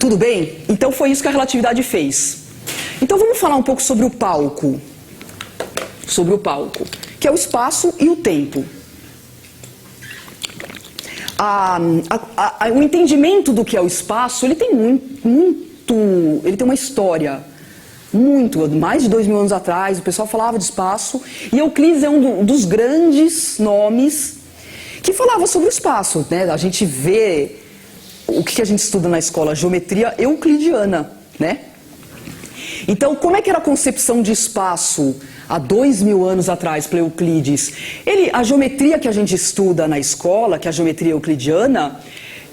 Tudo bem? Então foi isso que a relatividade fez. Então vamos falar um pouco sobre o palco. Sobre o palco, que é o espaço e o tempo. O entendimento do que é o espaço, ele tem ele tem uma história. Mais de 2000 anos atrás, o pessoal falava de espaço, e Euclides é um dos grandes nomes que falava sobre o espaço, né? A gente vê o que a gente estuda na escola, geometria euclidiana, né? Então, como é que era a concepção de espaço há 2000 anos atrás para Euclides? A geometria que a gente estuda na escola, que é a geometria euclidiana,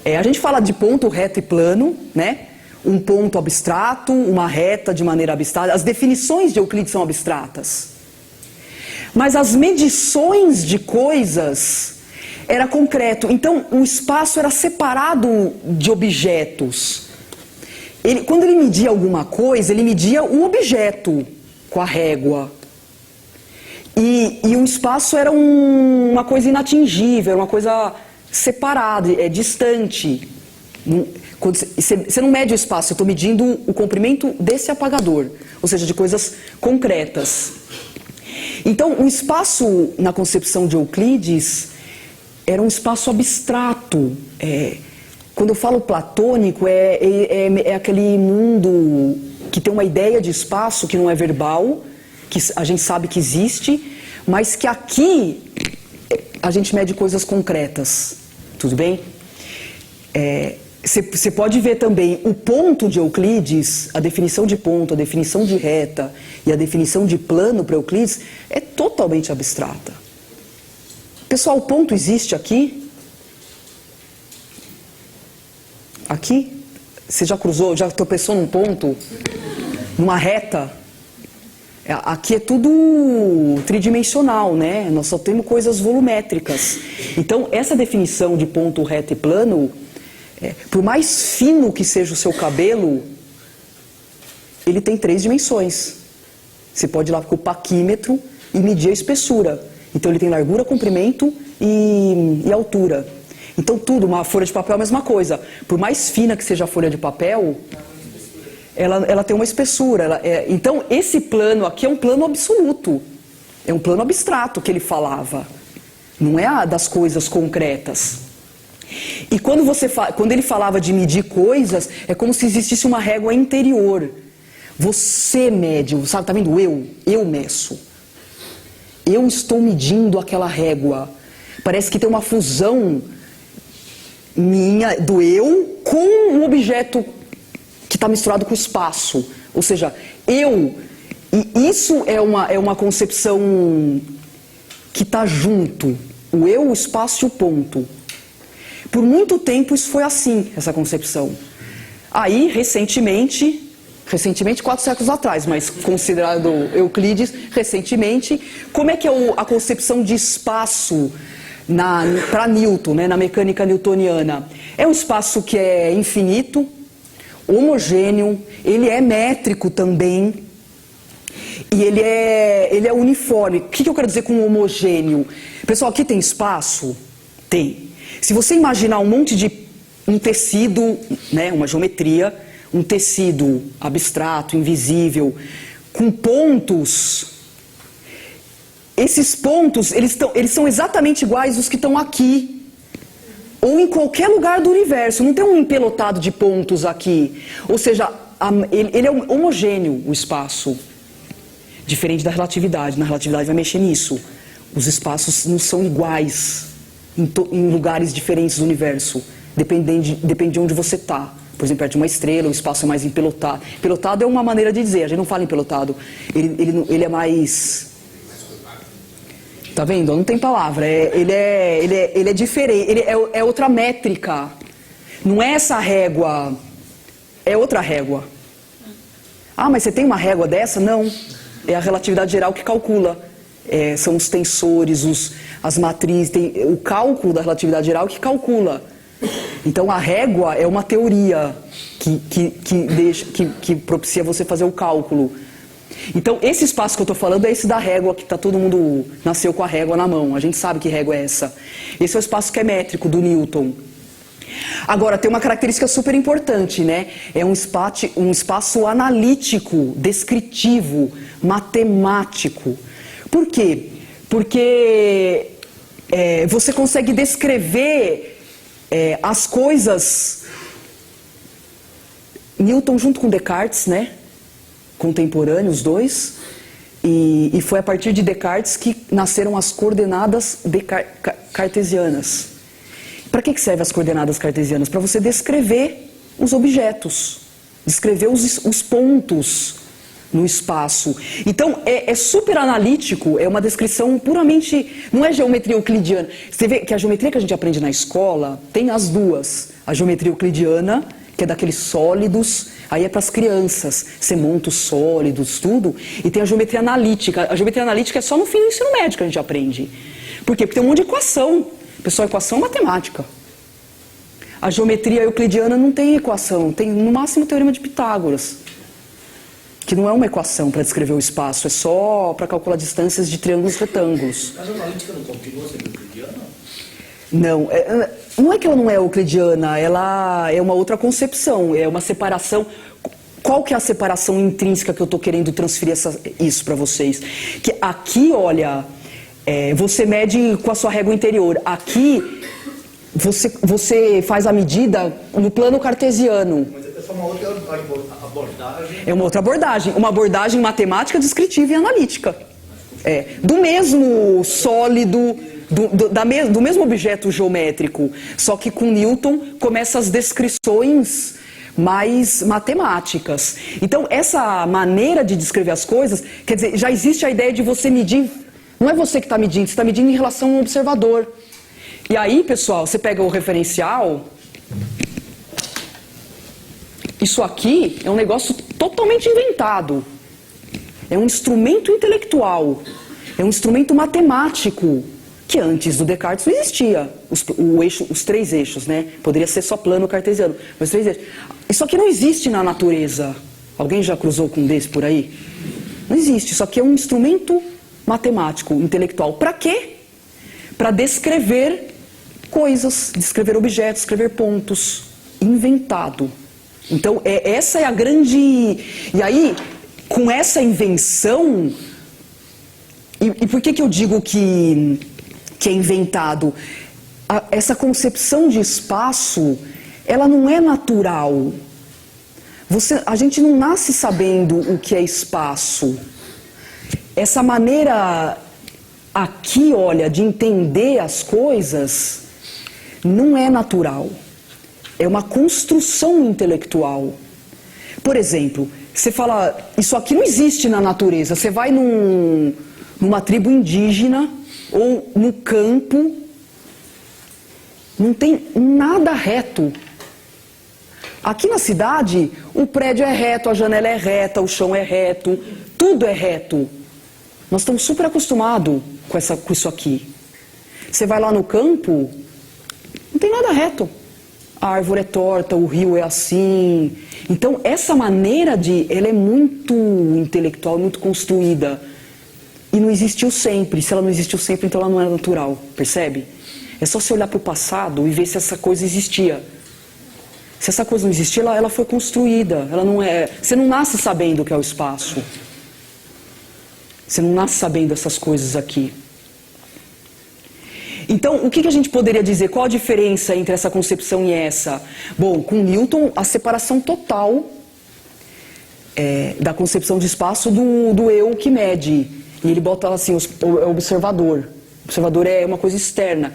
a gente fala de ponto, reto e plano, né? Um ponto abstrato, uma reta de maneira abstrata. As definições de Euclides são abstratas. Mas as medições de coisas era concreto. Então, o espaço era separado de objetos. Quando ele media alguma coisa, ele media o objeto com a régua. E o espaço era uma coisa inatingível, era uma coisa separada, distante. Você não mede o espaço, eu estou medindo o comprimento desse apagador, ou seja, de coisas concretas. Então, o espaço, na concepção de Euclides, era um espaço abstrato. Quando eu falo platônico, é aquele mundo que tem uma ideia de espaço que não é verbal, que a gente sabe que existe, mas que aqui a gente mede coisas concretas. Tudo bem? Você pode ver também o ponto de Euclides, a definição de ponto, a definição de reta e a definição de plano para Euclides é totalmente abstrata. Pessoal, o ponto existe aqui? Aqui? Você já cruzou, já tropeçou num ponto? Numa reta? Aqui é tudo tridimensional, né? Nós só temos coisas volumétricas. Então, essa definição de ponto, reto e plano, por mais fino que seja o seu cabelo, ele tem 3 dimensões. Você pode ir lá com o paquímetro e medir a espessura. Então ele tem largura, comprimento e altura. Então tudo, uma folha de papel é a mesma coisa. Por mais fina que seja a folha de papel, ela tem uma espessura. Então esse plano aqui é um plano absoluto. É um plano abstrato que ele falava. Não é das coisas concretas. E quando ele falava de medir coisas, é como se existisse uma régua interior. Você mede, sabe, tá vendo? Eu meço. Eu estou medindo aquela régua. Parece que tem uma fusão minha, do eu, com um objeto que está misturado com o espaço. Ou seja, e isso é uma concepção que está junto. O eu, o espaço e o ponto. Por muito tempo isso foi assim, essa concepção. Aí, recentemente 4 séculos atrás, mas considerado Euclides, recentemente, como é que é a concepção de espaço para Newton, né, na mecânica newtoniana? É um espaço que é infinito, homogêneo, ele é métrico também, e ele é uniforme. O que eu quero dizer com homogêneo? Pessoal, aqui tem espaço? Tem. Se você imaginar um tecido, né, uma geometria, um tecido abstrato, invisível, com pontos, esses pontos, eles são exatamente iguais aos que estão aqui, ou em qualquer lugar do universo. Não tem um empelotado de pontos aqui. Ou seja, ele é homogêneo, o espaço. Diferente da relatividade. Na relatividade vai mexer nisso. Os espaços não são iguais em lugares diferentes do universo. Depende de onde você está. Por exemplo, perto de uma estrela, o espaço é mais empelotado. Empelotado é uma maneira de dizer, a gente não fala empelotado. Ele é mais... Tá vendo? Não tem palavra. Ele é diferente. Ele é outra métrica. Não é essa régua. É outra régua. Ah, mas você tem uma régua dessa? Não. É a relatividade geral que calcula. São os tensores, as matrizes. O cálculo da relatividade geral que calcula. Então a régua é uma teoria que propicia você fazer o cálculo. Então esse espaço que eu estou falando é esse da régua, que todo mundo nasceu com a régua na mão. A gente sabe que régua é essa. Esse é o espaço que é métrico do Newton. Agora, tem uma característica super importante, né? É um espaço analítico, descritivo, matemático. Por quê? Porque você consegue descrever as coisas... Newton junto com Descartes, né? Contemporâneos, os dois. E foi a partir de Descartes que nasceram as coordenadas cartesianas. Para que servem as coordenadas cartesianas? Para você descrever os objetos, descrever os pontos no espaço. Então, é super analítico, é uma descrição puramente... Não é geometria euclidiana. Você vê que a geometria que a gente aprende na escola tem as duas. A geometria euclidiana, que é daqueles sólidos, aí é para as crianças. Você monta os sólidos, tudo. E tem a geometria analítica. A geometria analítica é só no fim do ensino médio que a gente aprende. Por quê? Porque tem um monte de equação. Pessoal, equação é matemática. A geometria euclidiana não tem equação, tem no máximo o teorema de Pitágoras, que não é uma equação para descrever o espaço, é só para calcular distâncias de triângulos retângulos. Mas a analítica não continua sendo euclidiana? Não, não é que ela não é euclidiana, ela é uma outra concepção, é uma separação. Qual que é a separação intrínseca que eu estou querendo transferir isso para vocês? Que aqui, olha... você mede com a sua régua interior. Aqui, você faz a medida no plano cartesiano. Mas é só uma outra abordagem. É uma outra abordagem. Uma abordagem matemática, descritiva e analítica. Do mesmo sólido, do mesmo objeto geométrico. Só que com Newton começam as descrições mais matemáticas. Então, essa maneira de descrever as coisas, quer dizer, já existe a ideia de você medir... Não é você que está medindo, você está medindo em relação a um observador. E aí, pessoal, você pega o referencial. Isso aqui é um negócio totalmente inventado. É um instrumento intelectual. É um instrumento matemático. Que antes do Descartes não existia. Os três eixos, né? Poderia ser só plano cartesiano. Mas 3 eixos. Isso aqui não existe na natureza. Alguém já cruzou com um desse por aí? Não existe. Isso aqui é um instrumento matemático, intelectual. Para quê? Para descrever coisas, descrever objetos, descrever pontos. Inventado. Então, essa é a grande... E aí, com essa invenção... E por que eu digo que é inventado? Essa concepção de espaço, ela não é natural. A gente não nasce sabendo o que é espaço. Essa maneira aqui, olha, de entender as coisas não é natural. É uma construção intelectual. Por exemplo, você fala, isso aqui não existe na natureza. Você vai numa tribo indígena ou no campo, não tem nada reto. Aqui na cidade, o prédio é reto, a janela é reta, o chão é reto, tudo é reto. Nós estamos super acostumados com isso aqui. Você vai lá no campo, não tem nada reto. A árvore é torta, o rio é assim. Então, essa maneira ela é muito intelectual, muito construída. E não existiu sempre. Se ela não existiu sempre, então ela não é natural. Percebe? É só você olhar para o passado e ver se essa coisa existia. Se essa coisa não existia, ela foi construída. Ela não é... Você não nasce sabendo o que é o espaço. Você não nasce sabendo essas coisas aqui. Então, o que a gente poderia dizer? Qual a diferença entre essa concepção e essa? Bom, com Newton, a separação total da concepção de espaço do eu que mede. E ele bota assim, o observador. O observador é uma coisa externa.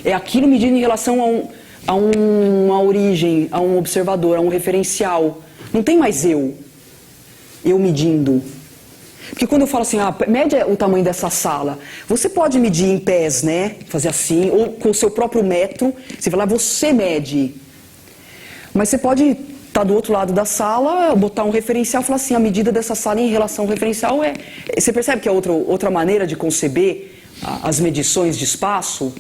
É aquilo medido em relação a uma origem, a um observador, a um referencial. Não tem mais eu medindo. Porque quando eu falo assim, mede o tamanho dessa sala, você pode medir em pés, né? Fazer assim, ou com o seu próprio metro, você vai lá, você mede. Mas você pode estar do outro lado da sala, botar um referencial e falar assim, a medida dessa sala em relação ao referencial é... Você percebe que é outra maneira de conceber as medições de espaço?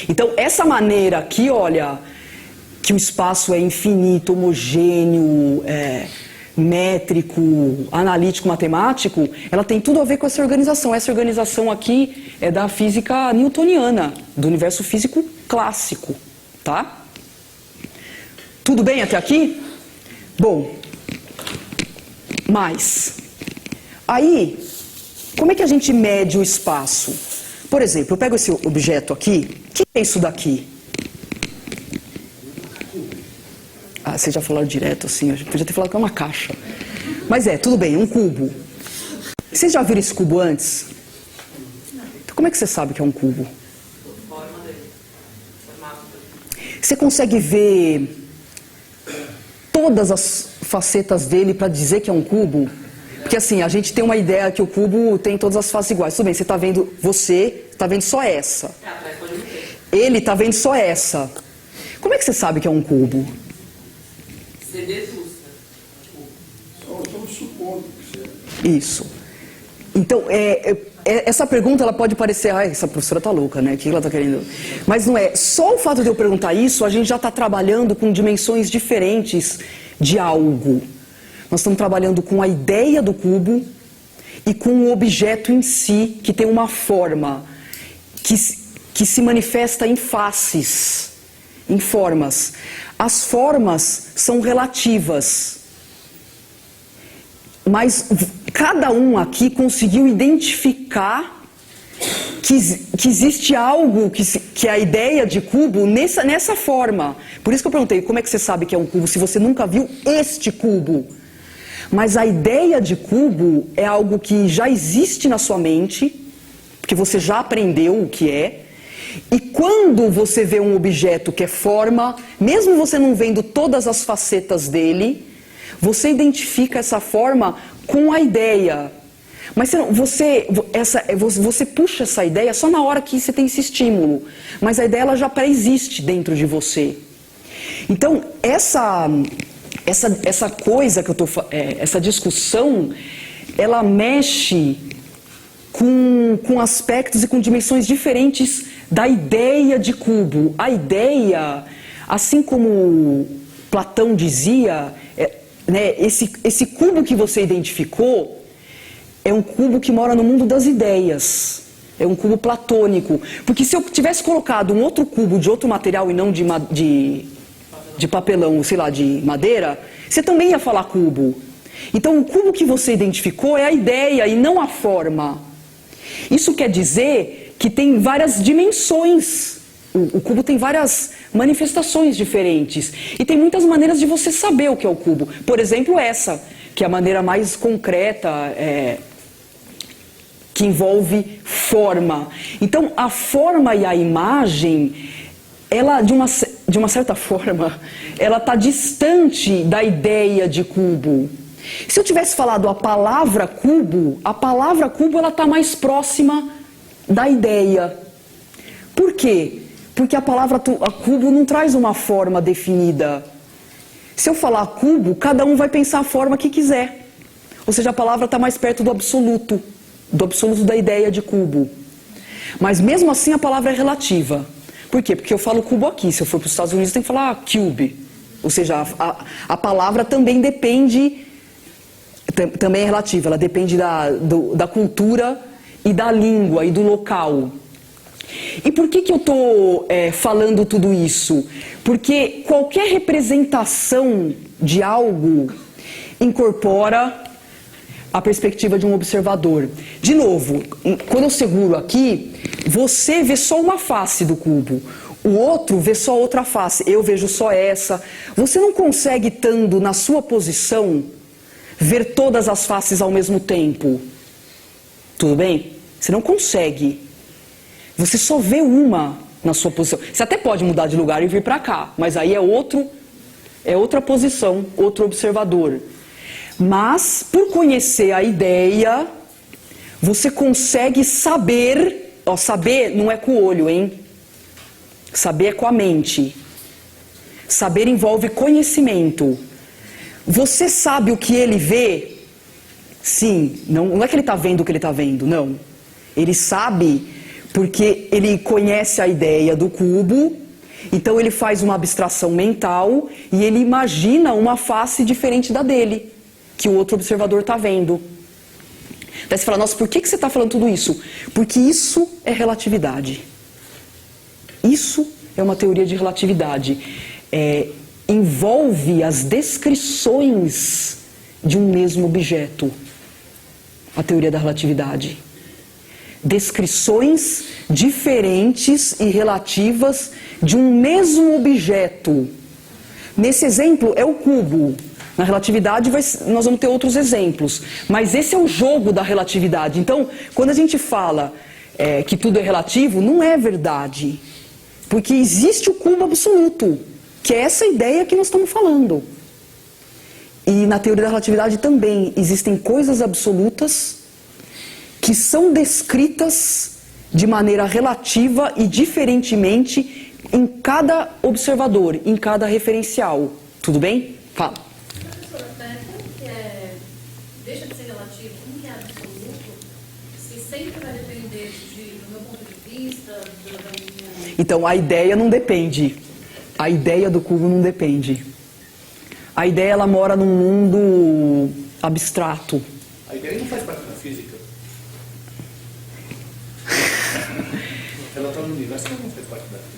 Então, essa maneira aqui, olha, que o espaço é infinito, homogêneo, métrico, analítico, matemático, ela tem tudo a ver com essa organização. Essa organização aqui é da física newtoniana, do universo físico clássico, tá? Tudo bem até aqui? Bom, mas aí, como é que a gente mede o espaço? Por exemplo, eu pego esse objeto aqui, o que é isso daqui? Ah, vocês já falaram direto assim, eu podia ter falado que é uma caixa. Mas tudo bem, um cubo. Vocês já viram esse cubo antes? Então, como é que você sabe que é um cubo? Você consegue ver todas as facetas dele para dizer que é um cubo? Porque assim, a gente tem uma ideia que o cubo tem todas as faces iguais. Tudo bem, você está vendo só essa. Ele está vendo só essa. Como é que você sabe que é um cubo? Você deduz. Estamos supondo que seja. Isso. Então, essa pergunta ela pode parecer, essa professora tá louca, né? O que ela tá querendo? Mas não é. Só o fato de eu perguntar isso, a gente já está trabalhando com dimensões diferentes de algo. Nós estamos trabalhando com a ideia do cubo e com o objeto em si, que tem uma forma, que se manifesta em faces, em formas. As formas são relativas. Mas cada um aqui conseguiu identificar que existe algo, que é a ideia de cubo nessa forma. Por isso que eu perguntei, como é que você sabe que é um cubo, se você nunca viu este cubo? Mas a ideia de cubo é algo que já existe na sua mente, porque você já aprendeu o que é. E quando você vê um objeto que é forma, mesmo você não vendo todas as facetas dele, você identifica essa forma com a ideia. Mas você puxa essa ideia só na hora que você tem esse estímulo. Mas a ideia ela já pré-existe dentro de você. Então, essa coisa que eu tô, essa discussão, ela mexe com aspectos e com dimensões diferentes da ideia de cubo. A ideia, assim como Platão dizia, né, esse cubo que você identificou é um cubo que mora no mundo das ideias. É um cubo platônico. Porque se eu tivesse colocado um outro cubo de outro material e não de papelão, sei lá, de madeira, você também ia falar cubo. Então o cubo que você identificou é a ideia e não a forma. Isso quer dizer que tem várias dimensões. O cubo tem várias manifestações diferentes. E tem muitas maneiras de você saber o que é o cubo. Por exemplo, essa, que é a maneira mais concreta, que envolve forma. Então, a forma e a imagem, ela, de uma certa forma, ela está distante da ideia de cubo. Se eu tivesse falado a palavra cubo ela está mais próxima da ideia. Por quê? Porque a palavra cubo não traz uma forma definida. Se eu falar cubo, cada um vai pensar a forma que quiser. Ou seja, a palavra está mais perto do absoluto da ideia de cubo. Mas mesmo assim a palavra é relativa. Por quê? Porque eu falo cubo aqui. Se eu for para os Estados Unidos, tem que falar cube. Ou seja, a palavra também depende, também é relativa, ela depende da cultura e da língua e do local. E por que eu estou falando tudo isso? Porque qualquer representação de algo incorpora a perspectiva de um observador. De novo, quando eu seguro aqui, você vê só uma face do cubo, o outro vê só outra face, eu vejo só essa. Você não consegue, estando na sua posição, ver todas as faces ao mesmo tempo. Tudo bem? Você não consegue. Você só vê uma na sua posição. Você até pode mudar de lugar e vir para cá, mas aí é outra posição, outro observador. Mas, por conhecer a ideia, você consegue saber. Saber não é com o olho, hein? Saber é com a mente. Saber envolve conhecimento. Você sabe o que ele vê? Sim, não é que ele está vendo o que ele está vendo, não. Ele sabe porque ele conhece a ideia do cubo, então ele faz uma abstração mental e ele imagina uma face diferente da dele, que o outro observador está vendo. Daí você fala, nossa, por que você está falando tudo isso? Porque isso é relatividade. Isso é uma teoria de relatividade. envolve as descrições de um mesmo objeto. A teoria da relatividade. Descrições diferentes e relativas de um mesmo objeto. Nesse exemplo é o cubo. Na relatividade nós vamos ter outros exemplos. Mas esse é o jogo da relatividade. Então, quando a gente fala que tudo é relativo, não é verdade. Porque existe o cubo absoluto, que é essa ideia que nós estamos falando. E na teoria da relatividade também existem coisas absolutas que são descritas de maneira relativa e diferentemente em cada observador, em cada referencial. Tudo bem? Fala. Professora, até como que deixa de ser relativo, como que é absoluto, se sempre vai depender do meu ponto de vista, da minha... Então, a ideia não depende. A ideia do cubo não depende. A ideia, ela mora num mundo abstrato. A ideia não faz parte da física. Ela está no universo, ela não faz parte da física.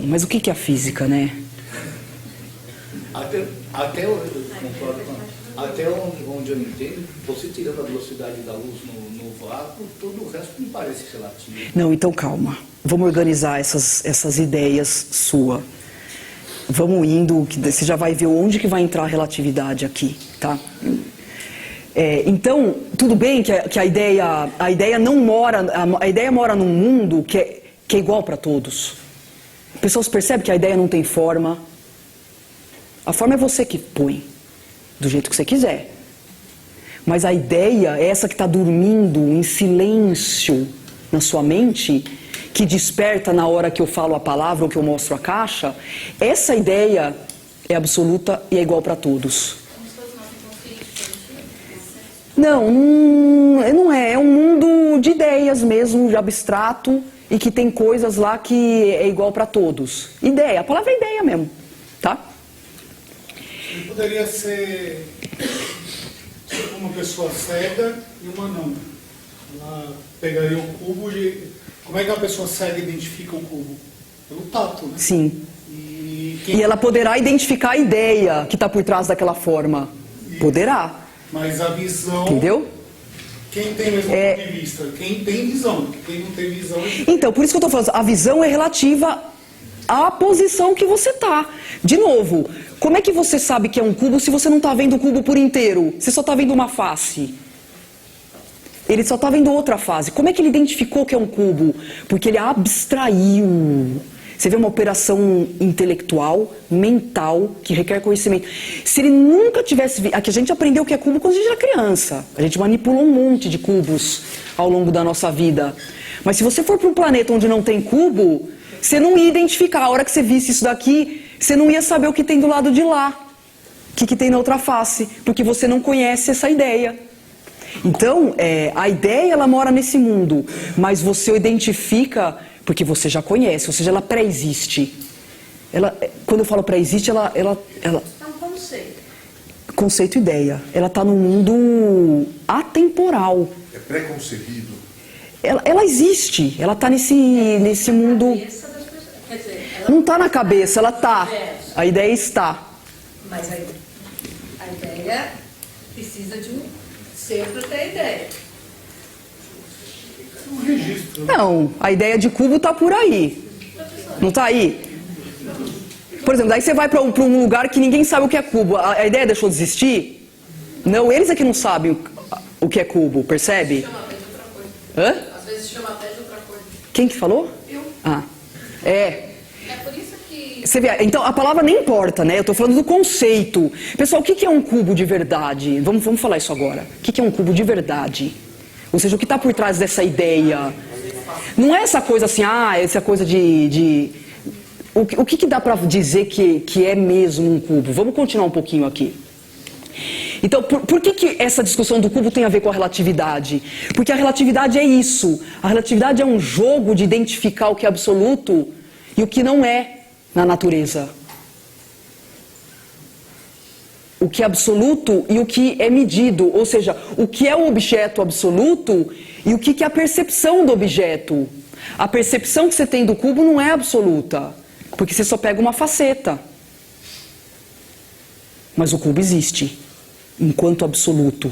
Mas o que é a física, né? Até onde eu entendo, você tirando a velocidade da luz no vácuo, todo o resto me parece relativo. Não, então calma. Vamos organizar essas ideias suas. Vamos indo, que você já vai ver onde que vai entrar a relatividade aqui, tá? Então, tudo bem que a ideia não mora, a ideia mora num mundo que é igual para todos. Pessoas percebem que a ideia não tem forma. A forma é você que põe, do jeito que você quiser. Mas a ideia é essa que está dormindo em silêncio na sua mente, que desperta na hora que eu falo a palavra ou que eu mostro a caixa. Essa ideia é absoluta e é igual para todos. Não é. É um mundo de ideias mesmo, de abstrato, e que tem coisas lá que é igual para todos. Ideia, a palavra é ideia mesmo, tá? Ele poderia ser uma pessoa cega e uma não. Ela pegaria um cubo de... Como é que a pessoa cega identifica um cubo? Pelo tato, né? Sim. E ela poderá identificar a ideia que está por trás daquela forma. Poderá. Mas a visão... Entendeu? Quem tem mesmo ponto de vista? Quem tem visão. Quem não tem visão... Então, por isso que eu estou falando, a visão é relativa à posição que você está. De novo, como é que você sabe que é um cubo se você não está vendo o cubo por inteiro? Você só está vendo uma face. Ele só está vendo outra face. Como é que ele identificou que é um cubo? Porque ele abstraiu. Você vê uma operação intelectual, mental, que requer conhecimento. Se ele nunca tivesse... Aqui a gente aprendeu o que é cubo quando a gente era criança. A gente manipulou um monte de cubos ao longo da nossa vida. Mas se você for para um planeta onde não tem cubo, você não ia identificar. A hora que você visse isso daqui, você não ia saber o que tem do lado de lá. O que tem na outra face. Porque você não conhece essa ideia. Então, a ideia, ela mora nesse mundo. Mas você o identifica... Porque você já conhece, ou seja, ela pré-existe. Quando eu falo pré-existe, ela... É um conceito. Conceito e ideia. Ela está num mundo atemporal. É pré-concebido. Ela existe. Ela está nesse mundo... Quer dizer, ela Não está na cabeça, ela está. A ideia está. Mas a ideia precisa de um ser para ter ideia. Um registro. Né? Não, a ideia de cubo está por aí. Não está aí? Por exemplo, daí você vai para um lugar que ninguém sabe o que é cubo. A ideia deixou de existir? Não, eles é que não sabem o que é cubo, percebe? Chama até de outra coisa. Hã? Às vezes chama até de outra coisa. Quem que falou? Eu. Ah, É por isso que... Você vê, então a palavra nem importa, né? Eu estou falando do conceito. Pessoal, o que é um cubo de verdade? Vamos falar isso agora. O que é um cubo de verdade? Ou seja, o que está por trás dessa ideia? Não é essa coisa assim, essa coisa de... O que dá para dizer que é mesmo um cubo? Vamos continuar um pouquinho aqui. Então, por que essa discussão do cubo tem a ver com a relatividade? Porque a relatividade é isso. A relatividade é um jogo de identificar o que é absoluto e o que não é na natureza. O que é absoluto e o que é medido, ou seja, o que é o objeto absoluto e o que é a percepção do objeto. A percepção que você tem do cubo não é absoluta. Porque você só pega uma faceta. Mas o cubo existe, enquanto absoluto.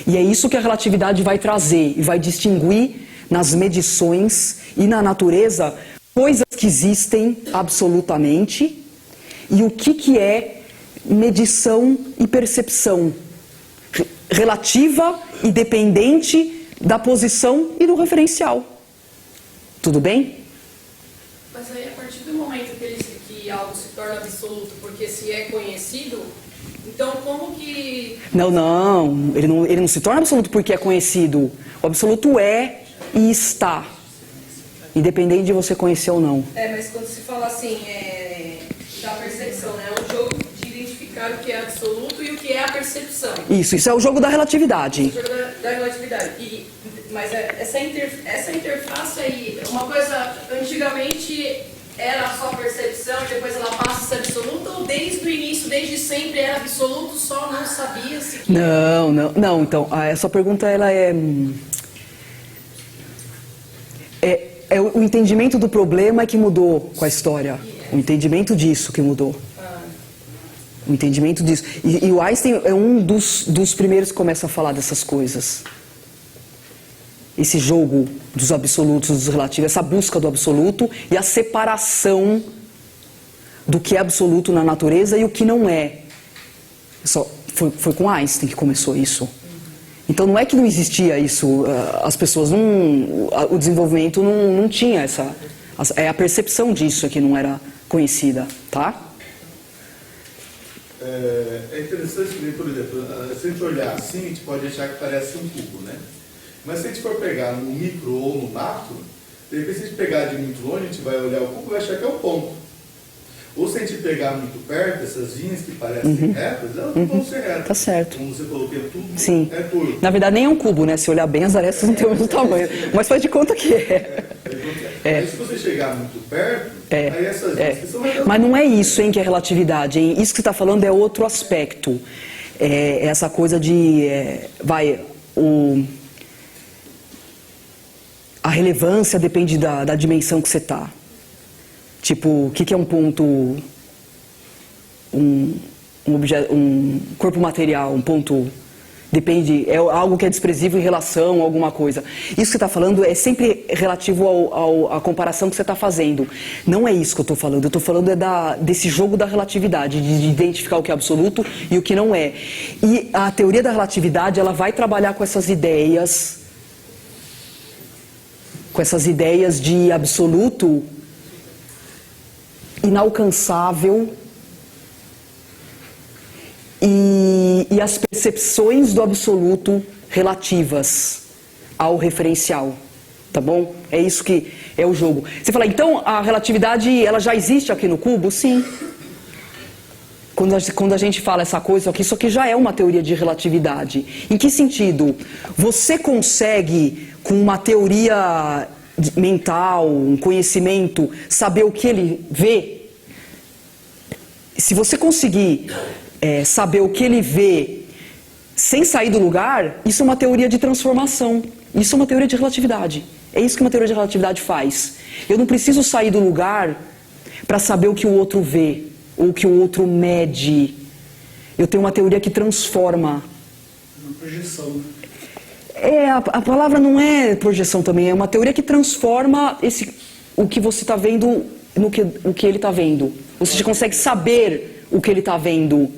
E é isso que a relatividade vai trazer e vai distinguir nas medições e na natureza coisas que existem absolutamente e o que é medição e percepção relativa e dependente da posição e do referencial. Tudo bem? Mas aí, a partir do momento que algo se torna absoluto, porque se é conhecido, então como que... Não, ele não se torna absoluto porque é conhecido. O absoluto é e está, independente de você conhecer ou não. Mas quando se fala assim, da percepção, né? É um jogo de identificar o que é absoluto e o que é a percepção. Isso é o jogo da relatividade. O jogo da relatividade. Mas essa interface aí, uma coisa, antigamente era só percepção e depois ela passa a ser absoluta, ou desde o início, desde sempre era absoluto, só não sabia se... Não, então, essa pergunta ela é o entendimento do problema que mudou com a história. O entendimento disso que mudou. O entendimento disso. E o Einstein é um dos primeiros que começa a falar dessas coisas. Esse jogo dos absolutos, dos relativos, essa busca do absoluto e a separação do que é absoluto na natureza e o que não é. Foi com Einstein que começou isso. Então não é que não existia isso, as pessoas o desenvolvimento não tinha essa... É a percepção disso que não era conhecida, tá? É interessante que, por exemplo, se a gente olhar assim, a gente pode achar que parece um cubo, né? Mas se a gente for pegar no micro ou no macro, de repente se a gente pegar de muito longe, a gente vai olhar o cubo e vai achar que é o ponto. Ou se a gente pegar muito perto, essas linhas que parecem retas, elas não vão ser retas. Tá certo. Como você falou que é tudo, Sim. é curvo. Na verdade nem é um cubo, né? Se olhar bem, as arestas não têm o mesmo tamanho. Mas faz de conta que é. Aí se você chegar muito perto, aí essas linhas que são retas. Mas não é isso, hein, que é relatividade, hein? Isso que você está falando é outro aspecto. É essa coisa de... A relevância depende da dimensão que você está. Tipo, o que é um ponto... Um corpo material, um ponto... Depende, é algo que é desprezível em relação a alguma coisa. Isso que você está falando é sempre relativo à comparação que você está fazendo. Não é isso que eu estou falando. Eu estou falando desse jogo da relatividade, de identificar o que é absoluto e o que não é. E a teoria da relatividade, ela vai trabalhar com essas ideias de absoluto inalcançável e as percepções do absoluto relativas ao referencial, tá bom? É isso que é o jogo. Você fala, então a relatividade ela já existe aqui no cubo? Sim. Quando a gente fala essa coisa aqui, isso aqui já é uma teoria de relatividade. Em que sentido? Você consegue, com uma teoria mental, um conhecimento, saber o que ele vê? Se você conseguir saber o que ele vê sem sair do lugar, isso é uma teoria de transformação. Isso é uma teoria de relatividade. É isso que uma teoria de relatividade faz. Eu não preciso sair do lugar para saber o que o outro vê, ou o que o outro mede. Eu tenho uma teoria que transforma. Uma projeção. A palavra não é projeção também, é uma teoria que transforma o que você está vendo o que ele está vendo. Você consegue saber o que ele está vendo.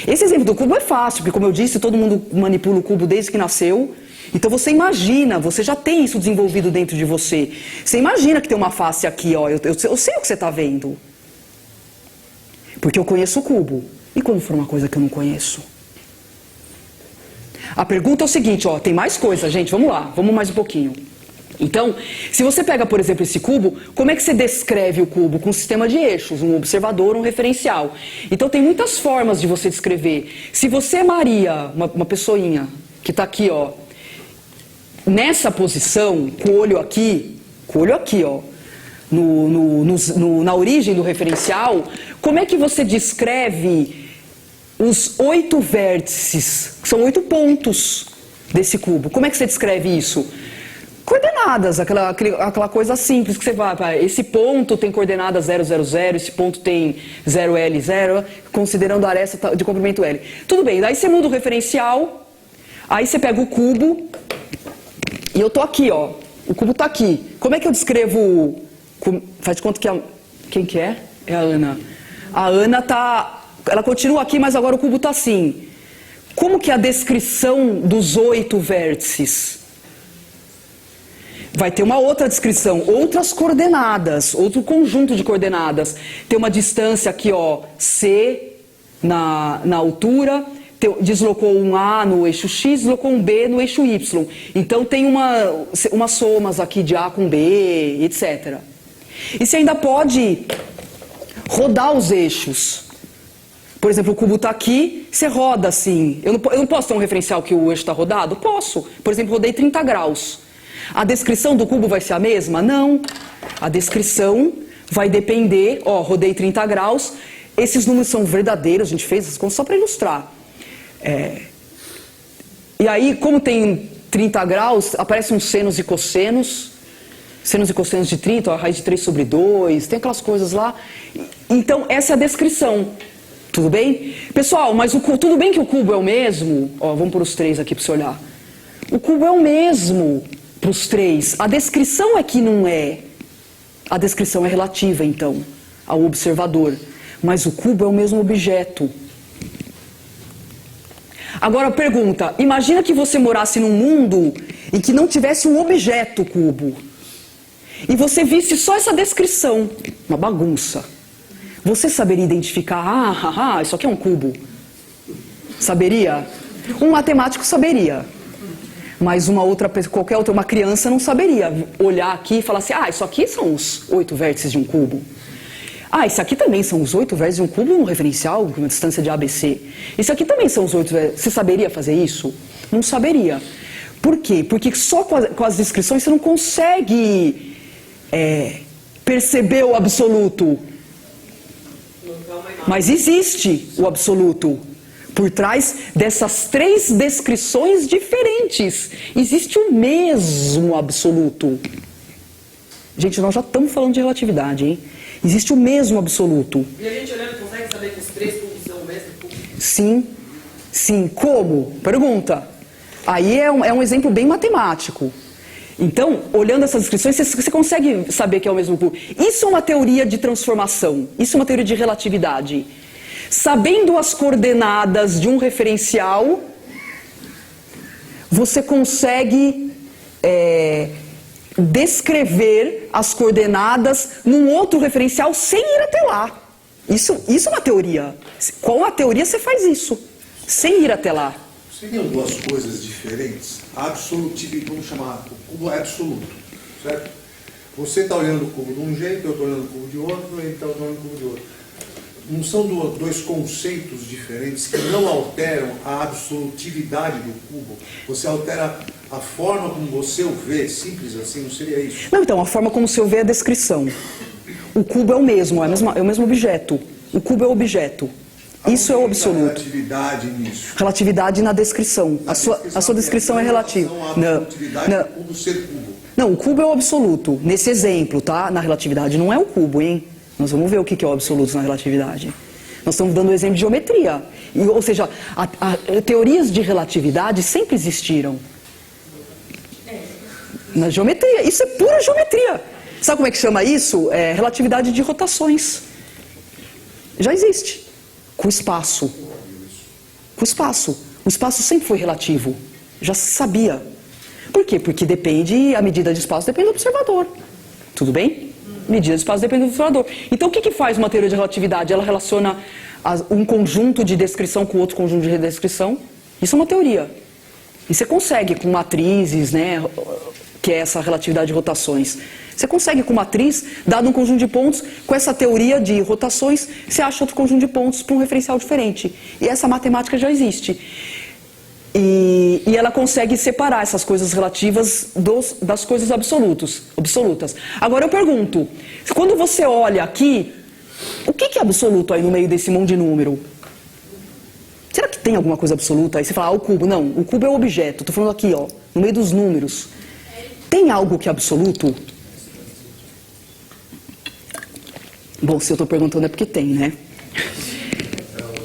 Esse exemplo do cubo é fácil, porque como eu disse, todo mundo manipula o cubo desde que nasceu. Então você imagina, você já tem isso desenvolvido dentro de você. Você imagina que tem uma face aqui, ó, eu sei o que você está vendo. Porque eu conheço o cubo. E quando for uma coisa que eu não conheço? A pergunta é o seguinte, ó, tem mais coisa, gente, vamos lá, vamos mais um pouquinho. Então, se você pega, por exemplo, esse cubo, como é que você descreve o cubo? Com um sistema de eixos, um observador, um referencial. Então tem muitas formas de você descrever. Se você é Maria, uma pessoinha que está aqui, ó, nessa posição, com o olho aqui, ó, na origem do referencial, como é que você descreve os 8 vértices, que são 8 pontos desse cubo? Como é que você descreve isso? Coordenadas, aquela coisa simples que você vai, esse ponto tem coordenada 0, 0, 0, esse ponto tem 0, L, 0, considerando a aresta de comprimento L. Tudo bem, daí você muda o referencial, aí você pega o cubo, e eu tô aqui, ó, o cubo tá aqui. Como é que eu descrevo, faz de conta que quem que é? É a Ana. A Ana ela continua aqui, mas agora o cubo tá assim. Como que é a descrição dos 8 vértices? Vai ter uma outra descrição, outras coordenadas, outro conjunto de coordenadas. Tem uma distância aqui, ó, C na altura, deslocou um A no eixo X, deslocou um B no eixo Y. Então tem umas somas aqui de A com B, etc. E você ainda pode rodar os eixos. Por exemplo, o cubo está aqui, você roda assim. Eu não posso ter um referencial que o eixo está rodado? Posso. Por exemplo, rodei 30 graus. A descrição do cubo vai ser a mesma? Não. A descrição vai depender, ó, rodei 30 graus, esses números são verdadeiros, a gente fez essas contas só para ilustrar. E aí, como tem 30 graus, aparecem uns senos e cossenos de 30, ó, a raiz de 3 sobre 2, tem aquelas coisas lá. Então, essa é a descrição. Tudo bem? Pessoal, mas tudo bem que o cubo é o mesmo? Ó, vamos para os 3 aqui para você olhar. O cubo é o mesmo para os 3. A descrição é que não é. A descrição é relativa, então, ao observador. Mas o cubo é o mesmo objeto. Agora, pergunta. Imagina que você morasse num mundo em que não tivesse um objeto cubo. E você visse só essa descrição. Uma bagunça. Você saberia identificar, isso aqui é um cubo? Saberia? Um matemático saberia. Mas qualquer outra, uma criança não saberia olhar aqui e falar assim, isso aqui são os 8 vértices de um cubo. Esse aqui também são os 8 vértices de um cubo, um referencial, uma distância de ABC. Esse aqui também são os 8 vértices. Você saberia fazer isso? Não saberia. Por quê? Porque só com as descrições você não consegue perceber o absoluto. Mas existe o absoluto. Por trás dessas 3 descrições diferentes, existe o mesmo absoluto. Gente, nós já estamos falando de relatividade, hein? Existe o mesmo absoluto. E a gente olhando consegue saber que os 3 cubos são o mesmo cubo? Sim. Sim. Como? Pergunta. Aí é um exemplo bem matemático. Então, olhando essas descrições, você consegue saber que é o mesmo cubo. Isso é uma teoria de transformação. Isso é uma teoria de relatividade. Sabendo as coordenadas de um referencial, você consegue descrever as coordenadas num outro referencial sem ir até lá. Isso é uma teoria. Com a teoria você faz isso, sem ir até lá. Seriam duas coisas diferentes. A absolutividade, vamos chamar, o cubo é absoluto, certo? Você está olhando o cubo de um jeito, eu estou olhando o cubo de outro, e então estou olhando o cubo de outro. Não são dois conceitos diferentes que não alteram a absolutividade do cubo? Você altera a forma como você o vê, simples assim, não seria isso? Não, então, a forma como você o vê é a descrição. O cubo é o mesmo, é o mesmo objeto. O cubo é o objeto. Isso é o absoluto. Relatividade nisso. Relatividade na descrição. A sua descrição é relativa. Não. Do cubo ser cubo. Não, o cubo é o absoluto. Nesse exemplo, tá? Na relatividade não é o cubo, hein? Nós vamos ver o que é o absoluto na relatividade. Nós estamos dando um exemplo de geometria. Ou seja, teorias de relatividade sempre existiram. Na geometria. Isso é pura geometria. Sabe como é que chama isso? Relatividade de rotações. Já existe. Com o espaço. Com o espaço. O espaço sempre foi relativo. Já se sabia. Por quê? Porque a medida de espaço depende do observador. Tudo bem? Medida de espaço depende do observador. Então, o que faz uma teoria de relatividade? Ela relaciona um conjunto de descrição com outro conjunto de descrição. Isso é uma teoria. E você consegue com matrizes, né, que é essa relatividade de rotações. Você consegue com matriz, dado um conjunto de pontos, com essa teoria de rotações, você acha outro conjunto de pontos para um referencial diferente. E essa matemática já existe. E ela consegue separar essas coisas relativas das coisas absolutas. Agora eu pergunto, quando você olha aqui, o que é absoluto aí no meio desse monte de número? Será que tem alguma coisa absoluta? Aí você fala, o cubo. Não, o cubo é o objeto. Estou falando aqui, ó, no meio dos números. Tem algo que é absoluto? Bom, se eu estou perguntando é porque tem, né?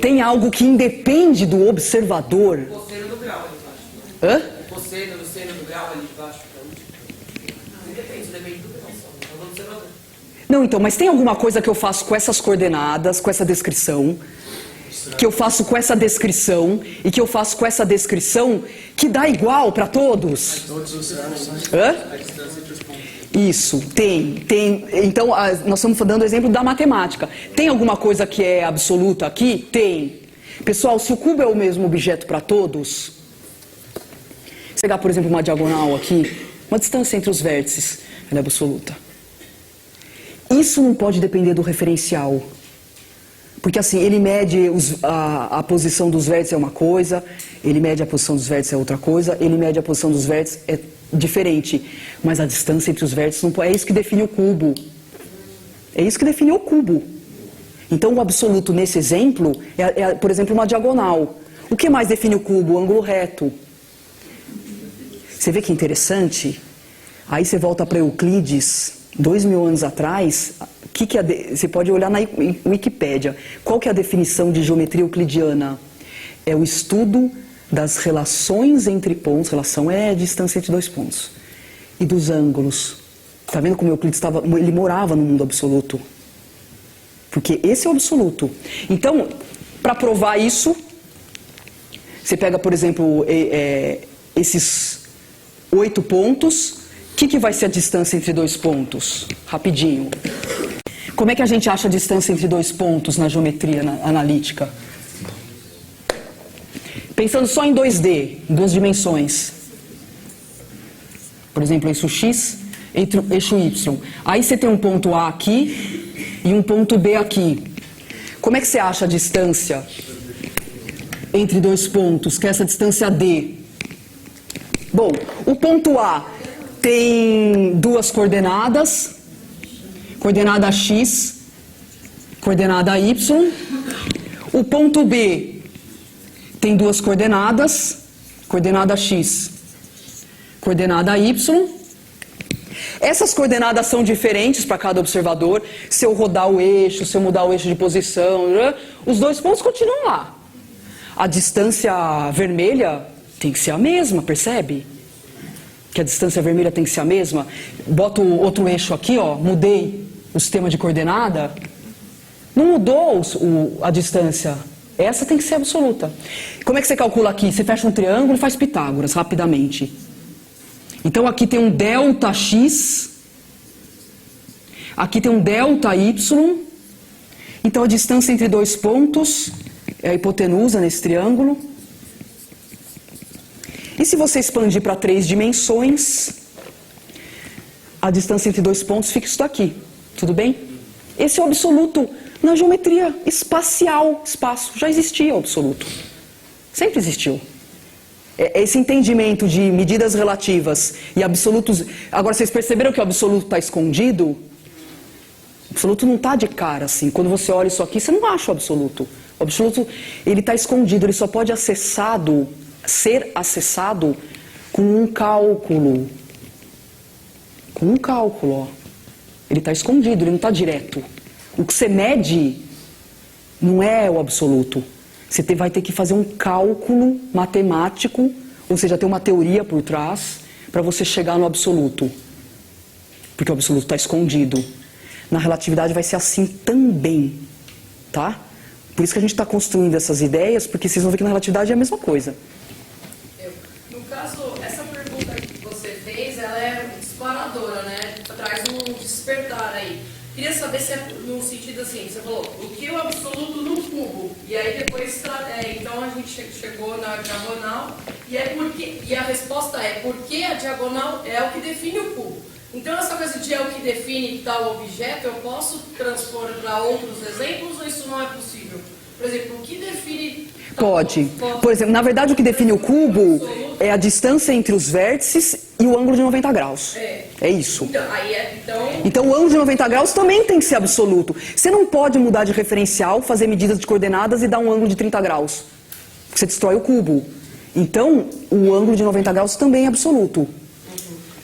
Tem algo que independe do observador? O cosseno do grau ali embaixo. Hã? O cosseno do grau ali embaixo. Não depende do grau só. É do observador. Não, então, mas tem alguma coisa que eu faço com essas coordenadas, com essa descrição, que eu faço com essa descrição e que eu faço com essa descrição que dá igual para todos? Hã? Isso, tem. Então, nós estamos dando o exemplo da matemática. Tem alguma coisa que é absoluta aqui? Tem. Pessoal, se o cubo é o mesmo objeto para todos, se pegar, por exemplo, uma diagonal aqui, uma distância entre os vértices, ela é absoluta. Isso não pode depender do referencial. Porque assim, ele mede a posição dos vértices é uma coisa, ele mede a posição dos vértices é outra coisa, ele mede a posição dos vértices é diferente. Mas a distância entre os vértices não pode. É isso que define o cubo. É isso que define o cubo. Então o absoluto nesse exemplo é, por exemplo, uma diagonal. O que mais define o cubo? O ângulo reto. Você vê que interessante? Aí você volta para Euclides, 2000 anos atrás. Você pode olhar na Wikipédia. Qual que é a definição de geometria euclidiana? É o estudo das relações entre pontos. Relação é a distância entre dois pontos. E dos ângulos. Está vendo como Euclides ele morava no mundo absoluto? Porque esse é o absoluto. Então, para provar isso, você pega, por exemplo, esses 8 pontos. O que vai ser a distância entre dois pontos? Rapidinho. Como é que a gente acha a distância entre dois pontos na geometria analítica? Pensando só em 2D, em 2 dimensões. Por exemplo, eixo X entre o eixo Y. Aí você tem um ponto A aqui e um ponto B aqui. Como é que você acha a distância entre dois pontos, que é essa distância D? Bom, o ponto A tem 2 coordenadas. Coordenada X, coordenada Y. O ponto B tem 2 coordenadas, coordenada X, coordenada Y. Essas coordenadas são diferentes para cada observador. Se eu rodar o eixo, se eu mudar o eixo de posição, os 2 pontos continuam lá. A distância vermelha tem que ser a mesma, percebe? Que a distância vermelha tem que ser a mesma. Boto outro eixo aqui, ó, mudei o sistema de coordenada, não mudou a distância. Essa tem que ser absoluta. Como é que você calcula aqui? Você fecha um triângulo e faz Pitágoras, rapidamente. Então aqui tem um delta x, aqui tem um delta y. Então a distância entre dois pontos é a hipotenusa nesse triângulo. E se você expandir para 3 dimensões, a distância entre dois pontos fica isso daqui. Tudo bem? Esse é o absoluto na geometria espacial. Espaço. Já existia o absoluto. Sempre existiu. Esse entendimento de medidas relativas e absolutos... Agora, vocês perceberam que o absoluto está escondido? O absoluto não está de cara, assim. Quando você olha isso aqui, você não acha o absoluto. O absoluto, ele está escondido. Ele só pode ser acessado com um cálculo. Com um cálculo, ó. Ele está escondido, ele não está direto. O que você mede não é o absoluto. Você vai ter que fazer um cálculo matemático, ou seja, ter uma teoria por trás, para você chegar no absoluto. Porque o absoluto está escondido. Na relatividade vai ser assim também. Tá? Por isso que a gente está construindo essas ideias, porque vocês vão ver que na relatividade é a mesma coisa. No caso, essa pergunta que você fez, ela é disparadora, né? Traz um despertar aí. Queria saber se é no sentido assim, você falou, o que é o absoluto no cubo? E aí depois, então a gente chegou na diagonal, e a resposta é, porque a diagonal é o que define o cubo. Então essa coisa de é o que define tal objeto, eu posso transpor para outros exemplos ou isso não é possível? Por exemplo, o que define... Pode. Por exemplo, na verdade o que define o cubo é a distância entre os vértices e o ângulo de 90 graus. É isso. Então o ângulo de 90 graus também tem que ser absoluto. Você não pode mudar de referencial, fazer medidas de coordenadas e dar um ângulo de 30 graus. Você destrói o cubo. Então o ângulo de 90 graus também é absoluto.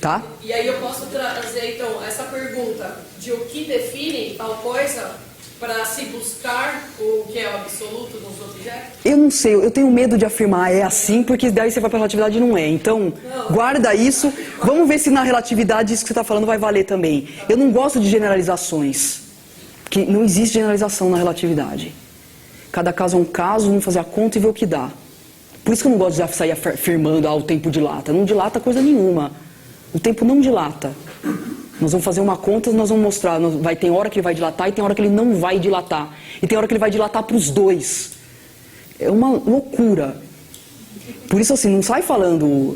Tá? E aí eu posso trazer, então, essa pergunta de o que define tal coisa para se buscar o que é o absoluto dos objetos? Eu não sei, eu tenho medo de afirmar é assim, porque daí você vai para a relatividade e não é. Então, guarda isso. Vamos ver se na relatividade isso que você está falando vai valer também. Eu não gosto de generalizações, que não existe generalização na relatividade. Cada caso é um caso, vamos fazer a conta e ver o que dá. Por isso que eu não gosto de sair afirmando, o tempo dilata. Não dilata coisa nenhuma. O tempo não dilata. Nós vamos fazer uma conta, nós vamos mostrar, tem hora que ele vai dilatar e tem hora que ele não vai dilatar. E tem hora que ele vai dilatar para os dois. É uma loucura. Por isso, assim, não sai falando...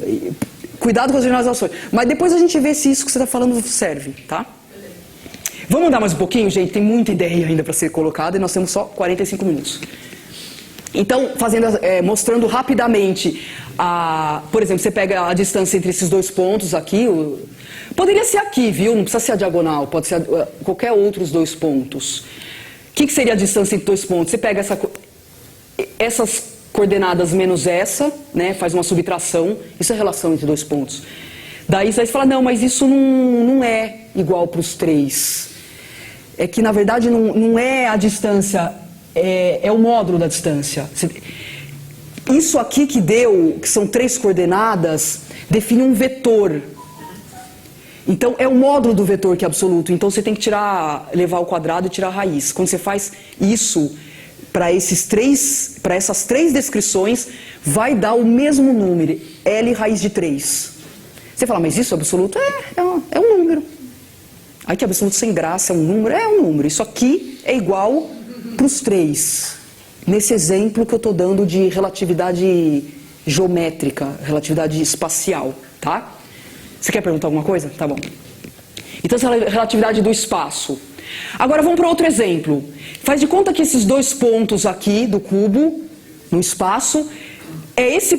Cuidado com as generalizações. Mas depois a gente vê se isso que você está falando serve, tá? Vamos andar mais um pouquinho, gente? Tem muita ideia ainda para ser colocada e nós temos só 45 minutos. Então, mostrando rapidamente, por exemplo, você pega a distância entre esses dois pontos aqui, poderia ser aqui, viu? Não precisa ser a diagonal, pode ser qualquer outros dois pontos. O que seria a distância entre dois pontos? Você pega essas coordenadas menos essa, né? Faz uma subtração, isso é a relação entre dois pontos. Daí você fala, não, mas isso não é igual para os três. É que, na verdade, não é a distância... É o módulo da distância. Isso aqui que são 3 coordenadas, define um vetor. Então, é o módulo do vetor que é absoluto. Então, você tem que levar ao quadrado e tirar a raiz. Quando você faz isso para essas 3 descrições, vai dar o mesmo número, L raiz de 3. Você fala, mas isso é absoluto? É um número. Aí que é absoluto sem graça, é um número? É um número. Isso aqui é igual... para os 3, nesse exemplo que eu estou dando de relatividade geométrica, relatividade espacial, tá? Você quer perguntar alguma coisa? Tá bom. Então, essa é a relatividade do espaço. Agora, vamos para outro exemplo. Faz de conta que esses 2 pontos aqui do cubo, no espaço, é esse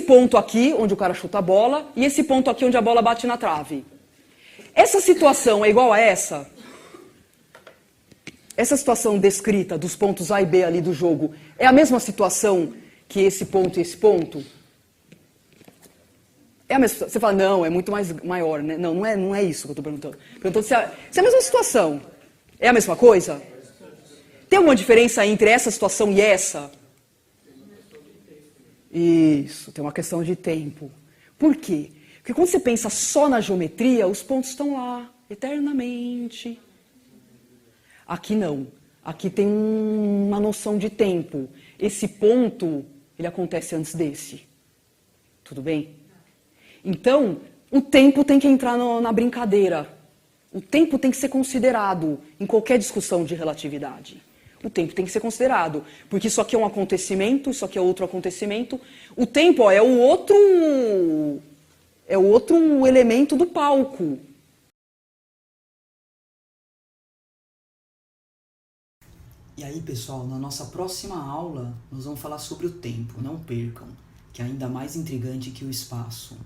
ponto aqui, onde o cara chuta a bola, e esse ponto aqui, onde a bola bate na trave. Essa situação é igual a essa? Essa situação descrita dos pontos A e B ali do jogo é a mesma situação que esse ponto e esse ponto? É a mesma, você fala, não, é muito maior, né? Não é isso que eu estou perguntando. Perguntando se é a mesma situação. É a mesma coisa? Tem alguma diferença entre essa situação e essa? Isso, tem uma questão de tempo. Por quê? Porque quando você pensa só na geometria, os pontos estão lá, eternamente. Aqui não. Aqui tem uma noção de tempo. Esse ponto, ele acontece antes desse. Tudo bem? Então, o tempo tem que entrar na brincadeira. O tempo tem que ser considerado em qualquer discussão de relatividade. O tempo tem que ser considerado. Porque isso aqui é um acontecimento, isso aqui é outro acontecimento. O tempo é o outro elemento do palco. E aí, pessoal, na nossa próxima aula, nós vamos falar sobre o tempo. Não percam, que é ainda mais intrigante que o espaço.